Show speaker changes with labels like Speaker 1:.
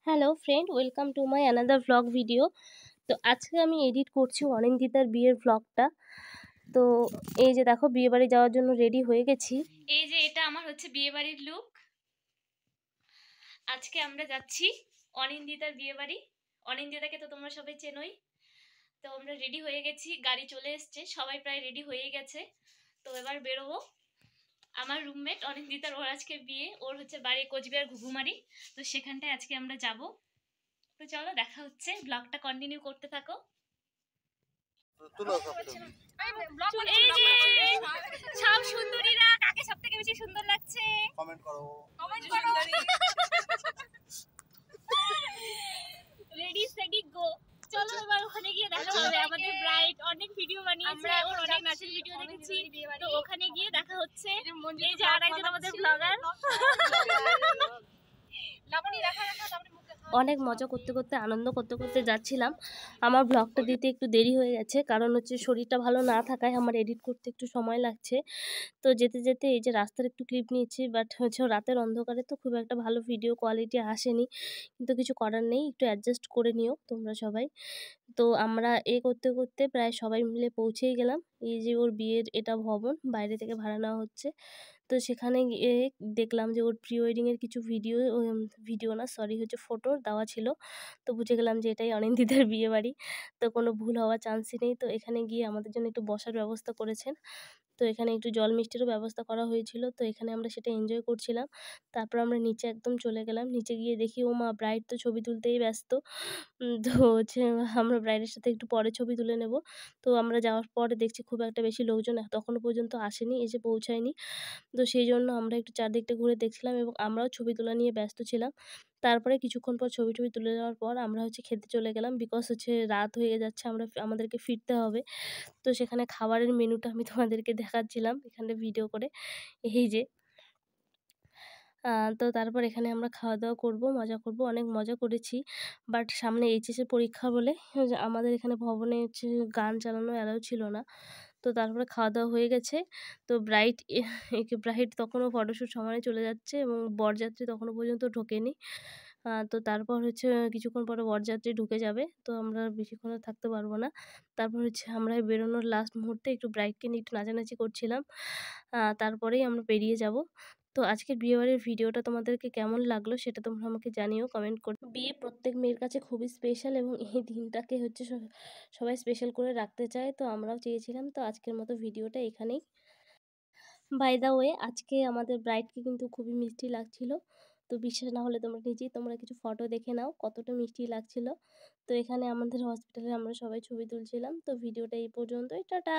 Speaker 1: Hello friend, welcome to my another vlog video. তো আজকে আমি এডিট করছি অনিন্দিতার বিয়ের ভ্লগটা। তো এই যে দেখো, বিয়ে বাড়ি যাওয়ার জন্য রেডি হয়ে গেছি।
Speaker 2: এই যে এটা আমার হচ্ছে বিয়ে বাড়ির লুক। আজকে আমরা যাচ্ছি অনিন্দিতার বিয়ে বাড়ি। অনিন্দিতাকে তো তোমরা সবাই চেনোই। তো আমরা রেডি হয়ে গেছি, গাড়ি চলে এসছে, সবাই প্রায় রেডি হয়ে গেছে। তো এবার বেরোবো। আমার রুমমেট অনিন্দিতার, ওর আজকে বিয়ে, ওর হচ্ছে বাড়ি কোচবিহার ঘুঘুমারি। তো সেখানটায় আজকে আমরা যাব। তো চলো দেখা হচ্ছে, ব্লগটা কন্টিনিউ করতে থাকো। এই যে সব সুন্দরীরা, কাকে সব থেকে বেশি সুন্দর লাগছে কমেন্ট করো। রেডি সেটি গো। চলো এবার ওখানে গিয়ে দেখা হবে। আমাদের ব্রাইড অনেক ভিডিও বানিয়েছে, ওর অনেক নাচের ভিডিও দেখেছি। তো ওখানে গিয়ে দেখা হচ্ছে। এই যে আরেকজন আমাদের ব্লগার।
Speaker 1: অনেক মজা করতে করতে, আনন্দ করতে করতে যাচ্ছিলাম। আমার ব্লগটা দিতে একটু দেরি হয়ে গেছে, কারণ হচ্ছে শরীরটা ভালো না থাকায় আমার এডিট করতে একটু সময় লাগছে। তো যেতে যেতে এই যে রাস্তার একটু ক্লিপ নিয়েছি, বাট হচ্ছে রাতের অন্ধকারে তো খুব একটা ভালো ভিডিও কোয়ালিটি আসেনি, কিন্তু কিছু করার নেই, একটু অ্যাডজাস্ট করে নিও তোমরা সবাই। তো আমরা করতে করতে প্রায় সবাই মিলে পৌঁছেই গেলাম। এই যে ওর বিয়ের এটা ভবন, বাইরে থেকে ভাড়া নেওয়া হচ্ছে। তো সেখানে গিয়ে দেখলাম যে ওর প্রি ওয়েডিংয়ের কিছু ভিডিও না, সরি, হচ্ছে ফটো দেওয়া ছিল। তো বুঝে গেলাম যে এটাই অনিন্দিতার বিয়ে বাড়ি। তো কোনো ভুল হওয়ার চান্সই নেই। তো এখানে গিয়ে আমাদের জন্য একটু বসার ব্যবস্থা করেছেন। তো এখানে একটু জল মিষ্টিরও ব্যবস্থা করা হয়েছিল। তো এখানে আমরা সেটা এনজয় করছিলাম। তারপর আমরা নিচে একদম চলে গেলাম। নিচে গিয়ে দেখি ও মা, ব্রাইড তো ছবি তুলতেই ব্যস্ত। তো হচ্ছে আমরা ব্রাইডের সাথে একটু পরে ছবি তুলে নেব। তো আমরা যাওয়ার পরে দেখছি খুব একটা বেশি লোকজন তখনও পর্যন্ত আসেনি, এসে পৌঁছায়নি। তো সেই জন্য আমরা একটু চারদিকটা ঘুরে দেখছিলাম এবং আমরাও ছবি তোলা নিয়ে ব্যস্ত ছিলাম। তারপরে কিছুক্ষণ পর ছবি তুলে নেওয়ার পর আমরা হচ্ছে খেতে চলে গেলাম। বিকজ হচ্ছে রাত হয়ে যাচ্ছে, আমাদেরকে ফিরতে হবে। তো সেখানে খাবারের মেনুটা আমি তোমাদেরকে দেখাচ্ছিলাম এখানে ভিডিও করে। এই যে তো তারপর এখানে আমরা খাওয়া-দাওয়া করব, মজা করব। অনেক মজা করেছি। বাট সামনে এইচএসের পরীক্ষা বলে আমাদের এখানে ভবনে হচ্ছে গান চালানো অ্যালাউ ছিল না। তো তারপরে খাওয়া-দাওয়া হয়ে গেছে। তো ব্রাইড তখনও ফটোশুট সমানে চলে যাচ্ছে এবং বরযাত্রী তখনও পর্যন্ত ঢোকেনি। তো তারপর হচ্ছে কিছুক্ষণ পরে বরযাত্রী ঢুকে যাবে। তো আমরা বেশিক্ষণ আর থাকতে পারব না। তারপর হচ্ছে আমরা বেরোনোর লাস্ট মুহূর্তে একটু ব্রাইডকে নিয়ে একটু নাচানাচি করছিলাম। তারপরেই আমরা বেরিয়ে যাব। তো আজকের বিয়েবাড়ির ভিডিওটা তোমাদেরকে কেমন লাগলো সেটা তোমরা আমাকে জানিও কমেন্ট করে। বিয়ে প্রত্যেক মেয়ের কাছে খুবই স্পেশাল এবং এই দিনটাকে হচ্ছে সবাই স্পেশাল করে রাখতে চায়। তো আমরাও চেয়েছিলাম। তো আজকের মতো ভিডিওটা এখানেই। বাই দ্য ওয়ে, আজকে আমাদের ব্রাইডকে কিন্তু খুবই মিষ্টি লাগছিল। তো বিশ্বাস না হলে তোমরা কিছু ফটো দেখে নাও কতটা মিষ্টি লাগছিল। তো এখানে আমাদের হসপিটালে আমরা সবাই ছবি তুলছিলাম। তো ভিডিওটা এই পর্যন্তই, টাটা।